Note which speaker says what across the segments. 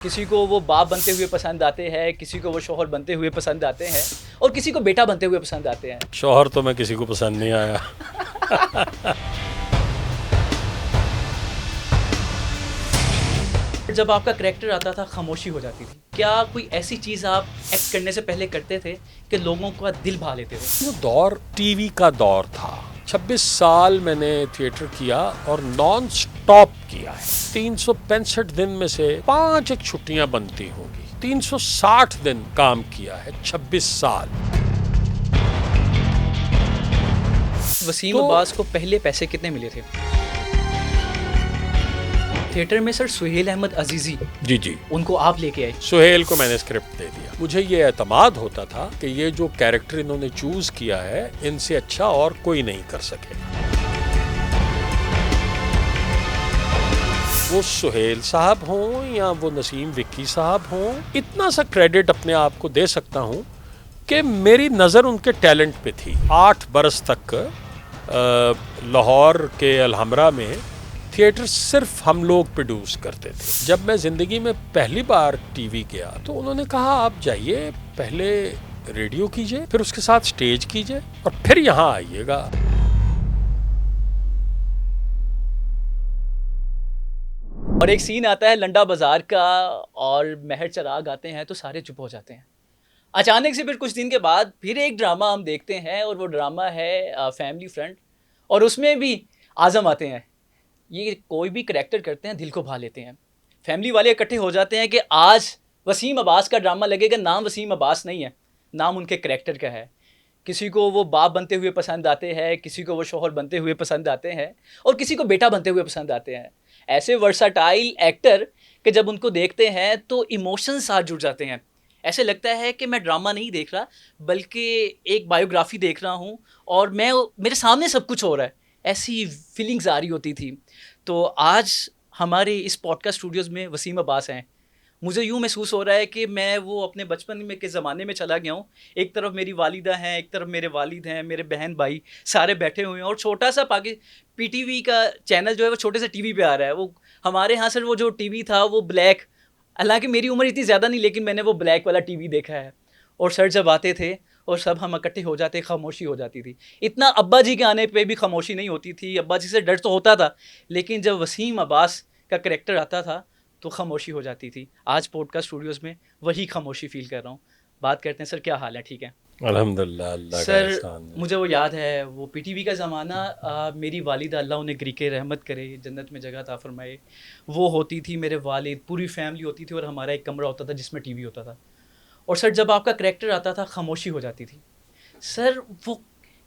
Speaker 1: किसी को वो बाप बनते हुए पसंद आते हैं, किसी को वो शौहर बनते हुए पसंद आते हैं और किसी को बेटा बनते हुए पसंद आते हैं।
Speaker 2: शौहर तो मैं किसी को पसंद नहीं आया।
Speaker 1: जब आपका करैक्टर आता था खामोशी हो जाती थी। क्या कोई ऐसी चीज़ आप एक्ट करने से पहले करते थे कि लोगों का दिल भा लेते थे?
Speaker 2: वो दौर टीवी का दौर था। 26 साल मैंने थिएटर किया और नॉन स्टॉप किया है। 365 दिन में से 5 एक छुट्टियां बनती होंगी। 360 दिन काम किया है 26 साल।
Speaker 1: वसीम अब्बास को पहले पैसे कितने मिले थे? थिएटर में सर सुहेल अहमद अजीजी,
Speaker 2: जी
Speaker 1: उनको आप लेके आए।
Speaker 2: सुहेल को मैंने स्क्रिप्ट दे दिया। मुझे ये एतमाद होता था कि ये जो कैरेक्टर इन्होंने चूज किया है इनसे अच्छा और कोई नहीं कर सके। वो सुहेल साहब हों या वो नसीम विक्की साहब हों, इतना सा क्रेडिट अपने आप को दे सकता हूँ कि मेरी नज़र उनके टैलेंट पे थी। 8 बरस तक लाहौर के अलहमरा में थिएटर सिर्फ हम लोग प्रोड्यूस करते थे। जब मैं ज़िंदगी में पहली बार टीवी गया तो उन्होंने कहा आप जाइए, पहले रेडियो कीजिए, फिर उसके साथ स्टेज कीजिए और फिर यहाँ आइएगा।
Speaker 1: और एक सीन आता है लंडा बाजार का और महर चराग आते हैं तो सारे चुप हो जाते हैं। अचानक से फिर कुछ दिन के बाद फिर एक ड्रामा हम देखते हैं और वो ड्रामा है फैमिली फ्रंट, और उसमें भी आज़म आते हैं। ये कोई भी करैक्टर करते हैं दिल को भा लेते हैं। फैमिली वाले इकट्ठे हो जाते हैं कि आज वसीम अब्बास का ड्रामा लगेगा। नाम वसीम अब्बास नहीं है, नाम उनके करैक्टर का है। किसी को वो बाप बनते हुए पसंद आते हैं, किसी को वो शौहर बनते हुए पसंद आते हैं और किसी को बेटा बनते हुए पसंद आते हैं। ऐसे वर्साटाइल एक्टर कि जब उनको देखते हैं तो इमोशंस साथ जुड़ जाते हैं। ऐसे लगता है कि मैं ड्रामा नहीं देख रहा बल्कि एक बायोग्राफी देख रहा हूँ और मेरे सामने सब कुछ हो रहा है। ऐसी फीलिंग्स आ रही होती थी। तो आज हमारे इस पॉडकास्ट स्टूडियोज़ में वसीम अब्बास हैं। मुझे यूँ महसूस हो रहा है कि मैं वो अपने बचपन में के ज़माने में चला गया हूँ। एक तरफ मेरी वालिदा हैं, एक तरफ मेरे वालिद हैं, मेरे बहन भाई सारे बैठे हुए हैं और छोटा सा पीटीवी का चैनल जो है वो छोटे से टीवी पे आ रहा है। वो हमारे यहाँ सर वो जो टीवी था वो ब्लैक, हालांकि मेरी उम्र इतनी ज़्यादा नहीं लेकिन मैंने वो ब्लैक वाला टीवी देखा है। और सर जब आते थे और सब हम इकट्ठे हो जाते, खामोशी हो जाती थी। इतना अब्बा जी के आने पे भी खामोशी नहीं होती थी। अब्बा जी से डर तो होता था लेकिन जब वसीम अब्बास का करैक्टर आता था तो खामोशी हो जाती थी। आज पॉडकास्ट स्टूडियोज़ में वही खामोशी फील कर रहा हूँ। बात करते हैं। सर क्या हाल है? ठीक है
Speaker 2: अल्हम्दुलिल्लाह, अल्लाह का
Speaker 1: सर।
Speaker 2: एहसान है।
Speaker 1: मुझे वो याद है वो पीटीवी का ज़माना। मेरी वालिदा, अल्लाह उन्हें गिरके रहमत करे, जन्नत में जगह अता फरमाए, वो होती थी, मेरे वालिद, पूरी फैमिली होती थी और हमारा एक कमरा होता था जिसमें टीवी होता था। और सर जब आपका करैक्टर आता था खामोशी हो जाती थी। सर वो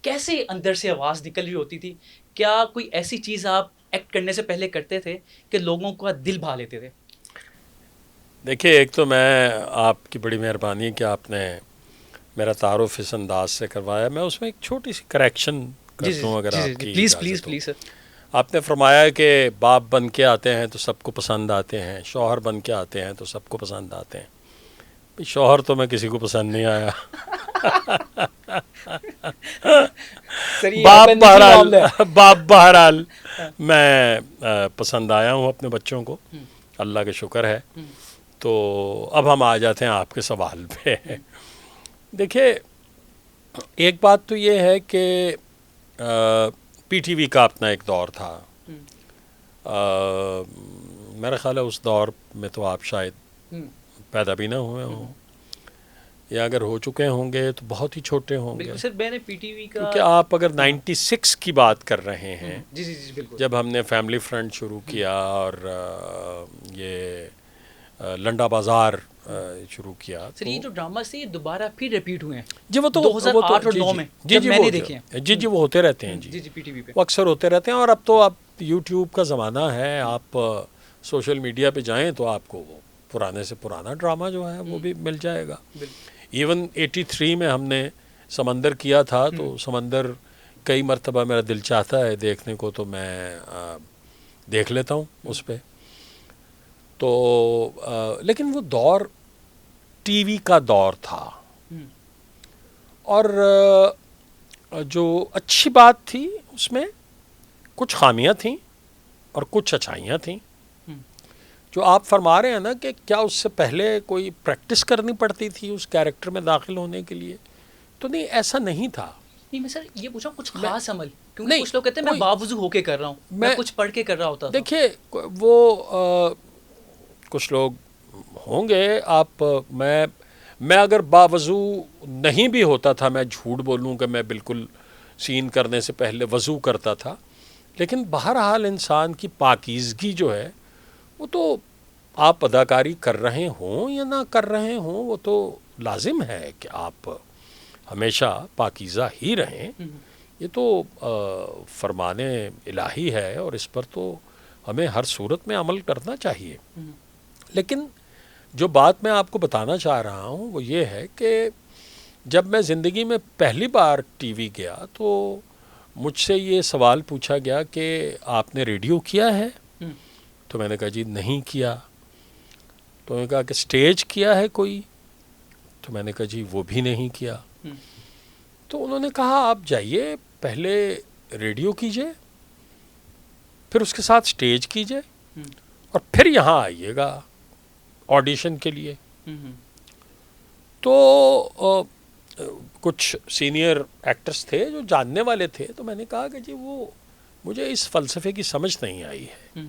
Speaker 1: कैसे अंदर से आवाज़ निकल रही होती थी? क्या कोई ऐसी चीज़ आप एक्ट करने से पहले करते थे कि लोगों का दिल भा लेते थे?
Speaker 2: देखिए, एक तो मैं आपकी बड़ी मेहरबानी कि आपने मेरा तारुफ इस अंदाज से करवाया। मैं उसमें एक छोटी सी करेक्शन कर दूँ अगर आपकी
Speaker 1: प्लीज़
Speaker 2: इजाज़त
Speaker 1: प्लीज़
Speaker 2: हो।
Speaker 1: Please sir.
Speaker 2: आपने फरमाया कि बाप बन के आते हैं तो सबको पसंद आते हैं, शौहर बन के आते हैं तो सबको पसंद आते हैं। भाई शौहर तो मैं किसी को पसंद नहीं आया।
Speaker 1: सर ये
Speaker 2: बाप
Speaker 1: आपका निजी
Speaker 2: बहरहाल
Speaker 1: मामला है।
Speaker 2: बाप बहरहाल मैं पसंद आया हूँ अपने बच्चों को, अल्लाह का शुक्र है। तो अब हम आ जाते हैं आपके सवाल पे। देखिए, एक बात तो ये है कि पीटीवी का अपना एक दौर था। मेरा ख्याल है उस दौर में तो आप शायद पैदा भी ना हुए हों, या अगर हो चुके होंगे तो बहुत ही छोटे होंगे।
Speaker 1: बिल्कुल सर, मैंने पीटीवी का
Speaker 2: क्योंकि आप अगर 96 की बात कर रहे हैं,
Speaker 1: जी जी जी बिल्कुल,
Speaker 2: जब हमने फैमिली फ्रंट शुरू किया और ये लंडा बाज़ार शुरू किया।
Speaker 1: सर
Speaker 2: तो
Speaker 1: ये जो ड्रामा से ये दोबारा फिर रिपीट हुए हैं
Speaker 2: जी, वो तो
Speaker 1: 2008 और 9 में जब मैंने देखे हैं।
Speaker 2: जी वो होते रहते हैं
Speaker 1: जी जी पीटीवी पे।
Speaker 2: वो अक्सर होते रहते हैं। और अब तो आप यूट्यूब का ज़माना है, आप सोशल मीडिया पे जाएं तो आपको वो पुराने से पुराना ड्रामा जो है वो भी मिल जाएगा। इवन 83 में हमने समंदर किया था, तो समंदर कई मरतबा मेरा दिल चाहता है देखने को, तो मैं देख लेता हूँ उस पर। तो लेकिन वो दौर टीवी का दौर था। और जो अच्छी बात थी उसमें कुछ खामियां थीं और कुछ अच्छाइयाँ थीं। जो आप फरमा रहे हैं ना कि क्या उससे पहले कोई प्रैक्टिस करनी पड़ती थी उस कैरेक्टर में दाखिल होने के लिए, तो नहीं, ऐसा नहीं था।
Speaker 1: नहीं मैं सर ये पूछा कुछ खास अमल, क्योंकि
Speaker 2: नहीं,
Speaker 1: कुछ लोग कहते हैं मैं बावजू होके कर रहा हूँ, मैं कुछ पढ़ के कर रहा होता था।
Speaker 2: देखिए वो कुछ लोग होंगे, मैं अगर बावजू नहीं भी होता था, मैं झूठ बोलूँ कि मैं बिल्कुल सीन करने से पहले वज़ू करता था, लेकिन बहरहाल इंसान की पाकीज़गी जो है वो तो, आप अदाकारी कर रहे हों या ना कर रहे हों, वो तो लाजिम है कि आप हमेशा पाकीज़ा ही रहें। ये तो फरमाने इलाही है और इस पर तो हमें हर सूरत में अमल करना चाहिए। लेकिन जो बात मैं आपको बताना चाह रहा हूँ वो ये है कि जब मैं ज़िंदगी में पहली बार टीवी गया तो मुझसे ये सवाल पूछा गया कि आपने रेडियो किया है? तो मैंने कहा जी नहीं किया। तो उन्होंने कहा कि स्टेज किया है कोई? तो मैंने कहा जी वो भी नहीं किया। तो उन्होंने कहा आप जाइए, पहले रेडियो कीजिए, फिर उसके साथ स्टेज कीजिए और फिर यहाँ आइएगा ऑडिशन के लिए। तो कुछ सीनियर एक्टर्स थे जो जानने वाले थे, तो मैंने कहा कि जी वो मुझे इस फ़लसफ़े की समझ नहीं आई है।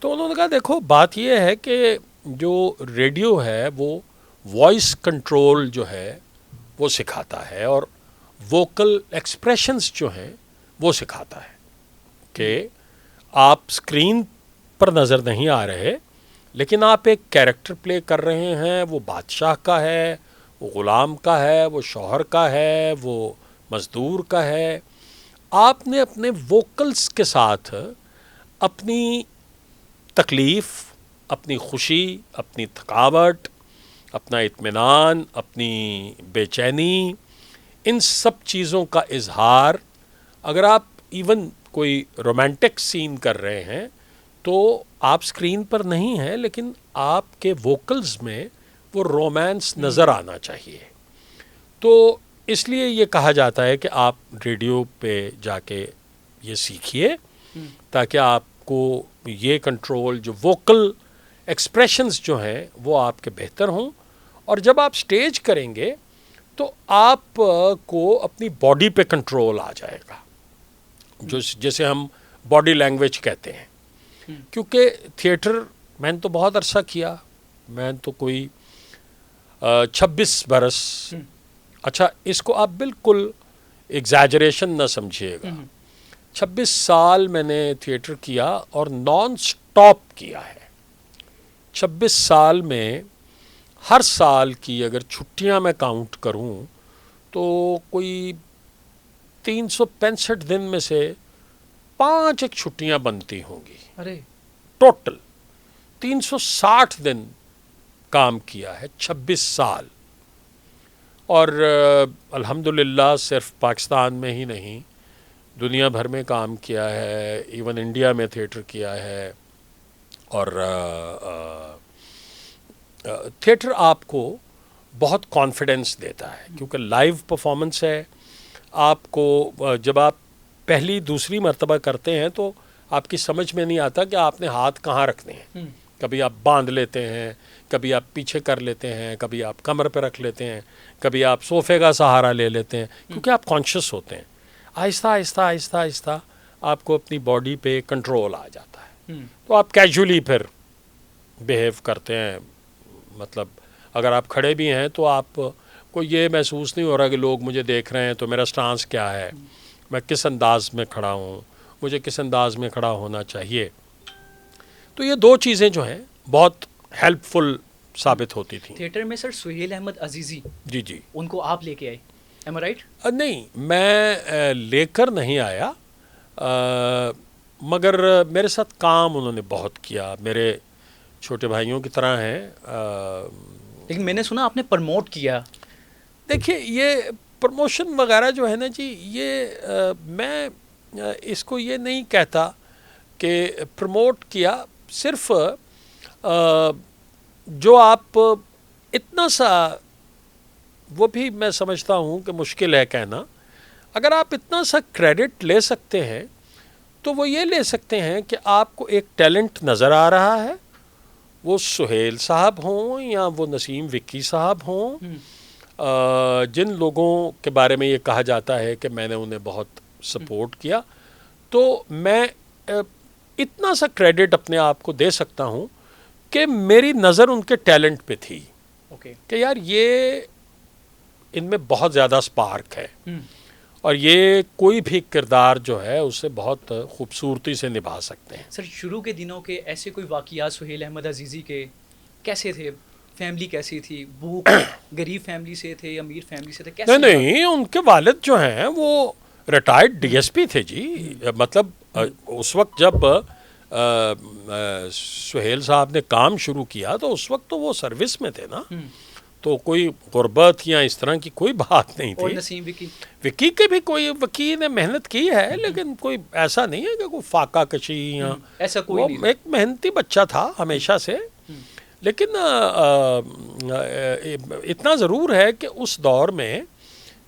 Speaker 2: तो उन्होंने कहा देखो बात ये है कि जो रेडियो है वो वॉइस कंट्रोल जो है वो सिखाता है और वोकल एक्सप्रेशंस जो हैं वो सिखाता है कि आप स्क्रीन पर नज़र नहीं आ रहे, लेकिन आप एक कैरेक्टर प्ले कर रहे हैं। वो बादशाह का है, वो ग़ुलाम का है, वो शौहर का है, वो मज़दूर का है। आपने अपने वोकल्स के साथ अपनी तकलीफ़, अपनी खुशी, अपनी थकावट, अपना इत्मीनान, अपनी बेचैनी, इन सब चीज़ों का इजहार, अगर आप इवन कोई रोमांटिक सीन कर रहे हैं तो आप स्क्रीन पर नहीं हैं, लेकिन आपके वोकल्स में वो रोमांस नज़र आना चाहिए। तो इसलिए ये कहा जाता है कि आप रेडियो पे जाके ये सीखिए ताकि आपको ये कंट्रोल, जो वोकल एक्सप्रेशंस जो हैं वो आपके बेहतर हों। और जब आप स्टेज करेंगे तो आपको अपनी बॉडी पे कंट्रोल आ जाएगा, जो जैसे हम बॉडी लैंग्वेज कहते हैं। क्योंकि थिएटर मैंने तो बहुत अरसा किया, मैं तो कोई 26 बरस, अच्छा इसको आप बिल्कुल एग्जैजरेशन ना समझिएगा, 26 साल मैंने थिएटर किया और नॉन स्टॉप किया है। 26 साल में हर साल की अगर छुट्टियां मैं काउंट करूं तो कोई 365 दिन में से 5 एक छुट्टियां बनती होंगी।
Speaker 1: अरे
Speaker 2: टोटल 360 दिन काम किया है 26 साल। और अल्हम्दुलिल्लाह सिर्फ पाकिस्तान में ही नहीं, दुनिया भर में काम किया है, इवन इंडिया में थिएटर किया है। और थिएटर आपको बहुत कॉन्फिडेंस देता है क्योंकि लाइव परफॉर्मेंस है। आपको जब आप पहली दूसरी मर्तबा करते हैं तो आपकी समझ में नहीं आता कि आपने हाथ कहाँ रखने हैं। कभी आप बांध लेते हैं, कभी आप पीछे कर लेते हैं, कभी आप कमर पे रख लेते हैं, कभी आप सोफ़े का सहारा ले लेते हैं, क्योंकि आप कॉन्शियस होते हैं। आहिस्ता आहिस्ता आहिस्ता आहिस्ता आपको अपनी बॉडी पे कंट्रोल आ जाता है। तो आप कैजुअली फिर बिहेव करते हैं। मतलब अगर आप खड़े भी हैं तो आपको ये महसूस नहीं हो रहा कि लोग मुझे देख रहे हैं तो मेरा स्टांस क्या है, मैं किस अंदाज में खड़ा हूँ, मुझे किस अंदाज में खड़ा होना चाहिए। तो ये दो चीज़ें जो हैं बहुत हेल्पफुल साबित होती थी।
Speaker 1: थिएटर में सर सुहेल अहमद अजीज़ी,
Speaker 2: जी जी,
Speaker 1: उनको आप लेके आए, एम आई राइट?
Speaker 2: नहीं, मैं लेकर नहीं आया, मगर मेरे साथ काम उन्होंने बहुत किया, मेरे छोटे भाइयों की तरह हैं।
Speaker 1: लेकिन मैंने सुना आपने प्रमोट किया।
Speaker 2: देखिए ये प्रमोशन वगैरह जो है ना जी, ये मैं इसको ये नहीं कहता कि प्रमोट किया। सिर्फ जो आप इतना सा, वो भी मैं समझता हूँ कि मुश्किल है कहना, अगर आप इतना सा क्रेडिट ले सकते हैं तो वो ये ले सकते हैं कि आपको एक टैलेंट नज़र आ रहा है वो सुहेल साहब हों या वो नसीम विक्की साहब हों, जिन लोगों के बारे में ये कहा जाता है कि मैंने उन्हें बहुत सपोर्ट किया, तो मैं इतना सा क्रेडिट अपने आप को दे सकता हूँ कि मेरी नज़र उनके टैलेंट पे थी कि यार ये इनमें बहुत ज़्यादा स्पार्क है और ये कोई भी किरदार जो है उसे बहुत खूबसूरती से निभा सकते हैं।
Speaker 1: सर, शुरू के दिनों के ऐसे कोई वाक़यात सुहेल अहमद अजीज़ी के कैसे थे? फैमिली कैसी थी? वो गरीब फैमिली से थे, अमीर फैमिली से थे, कैसे?
Speaker 2: नहीं, उनके वालिद जो हैं वो रिटायर्ड डीएसपी थे जी। मतलब उस वक्त जब सुहेल साहब ने काम शुरू किया तो उस वक्त तो वो सर्विस में थे ना, तो कोई गुर्बत या इस तरह की कोई बात नहीं थी।
Speaker 1: और नसीम
Speaker 2: विक्की के भी कोई वकील ने मेहनत की है, लेकिन कोई ऐसा नहीं है कि कोई फाका कशी या
Speaker 1: ऐसा कोई
Speaker 2: वो
Speaker 1: नहीं।
Speaker 2: एक मेहनती बच्चा था हमेशा से। लेकिन इतना ज़रूर है कि उस दौर में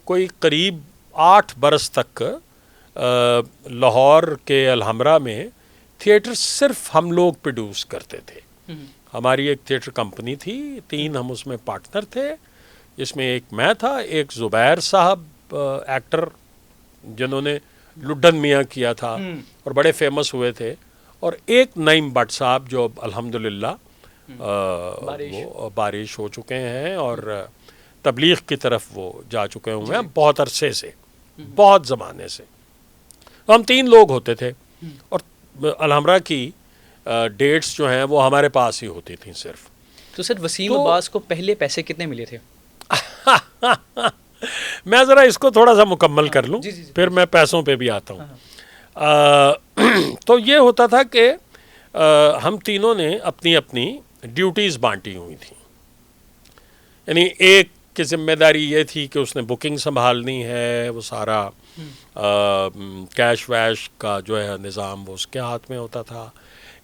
Speaker 2: कोई करीब 8 बरस तक लाहौर के अलहमरा में थिएटर सिर्फ हम लोग प्रोड्यूस करते थे। हमारी एक थिएटर कंपनी थी, 3 हम उसमें पार्टनर थे, जिसमें एक मैं था, एक ज़ुबैर साहब एक्टर जिन्होंने लुड्डन मियाँ किया था और बड़े फेमस हुए थे, और एक नईम भट्ट साहब जो अल्हम्दुलिल्लाह वो बारिश हो चुके हैं और तबलीग की तरफ वो जा चुके हुए हैं बहुत अरसे से, बहुत ज़माने से। तो हम 3 लोग होते थे और अलहमरा की डेट्स जो हैं वो हमारे पास ही होती थी सिर्फ।
Speaker 1: तो सर, वसीम अब्बास को पहले पैसे कितने मिले थे?
Speaker 2: मैं ज़रा इसको थोड़ा सा मुकम्मल कर लूँ, फिर मैं पैसों पे भी आता हूँ। तो ये होता था कि हम तीनों ने अपनी अपनी ड्यूटीज़ बांटी हुई थी। यानी एक की जिम्मेदारी ये थी कि उसने बुकिंग संभालनी है, वो सारा कैश वैश का जो है निज़ाम वो उसके हाथ में होता था।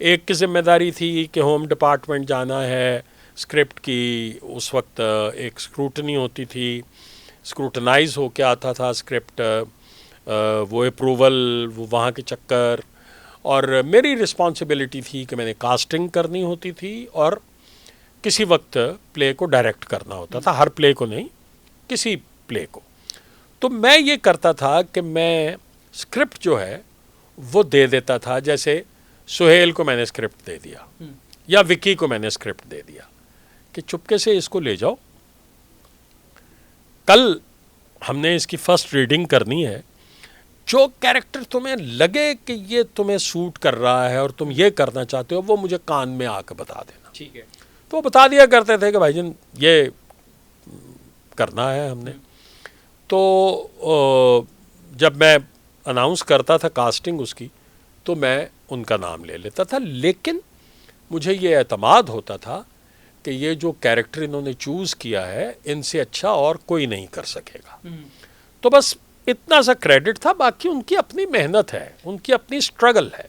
Speaker 2: एक की जिम्मेदारी थी कि होम डिपार्टमेंट जाना है, स्क्रिप्ट की उस वक्त एक स्क्रूटनी होती थी, स्क्रूटनाइज हो के आता था स्क्रिप्ट, वो अप्रूवल, वो वहाँ के चक्कर। और मेरी रिस्पॉन्सिबिलिटी थी कि मैंने कास्टिंग करनी होती थी और किसी वक्त प्ले को डायरेक्ट करना होता था, हर प्ले को नहीं, किसी प्ले को। तो मैं ये करता था कि मैं स्क्रिप्ट जो है वो दे देता था, जैसे सुहेल को मैंने स्क्रिप्ट दे दिया या विक्की को मैंने स्क्रिप्ट दे दिया कि चुपके से इसको ले जाओ, कल हमने इसकी फर्स्ट रीडिंग करनी है, जो कैरेक्टर तुम्हें लगे कि ये तुम्हें सूट कर रहा है और तुम ये करना चाहते हो वो मुझे कान में आकर बता देना।
Speaker 1: ठीक है।
Speaker 2: तो वो बता दिया करते थे कि भाईजान ये करना है हमने। तो जब मैं अनाउंस करता था कास्टिंग उसकी, तो मैं उनका नाम ले लेता था, लेकिन मुझे ये एतमाद होता था कि ये जो कैरेक्टर इन्होंने चूज़ किया है इनसे अच्छा और कोई नहीं कर सकेगा। तो बस इतना सा क्रेडिट था, बाकी उनकी अपनी मेहनत है, उनकी अपनी स्ट्रगल है।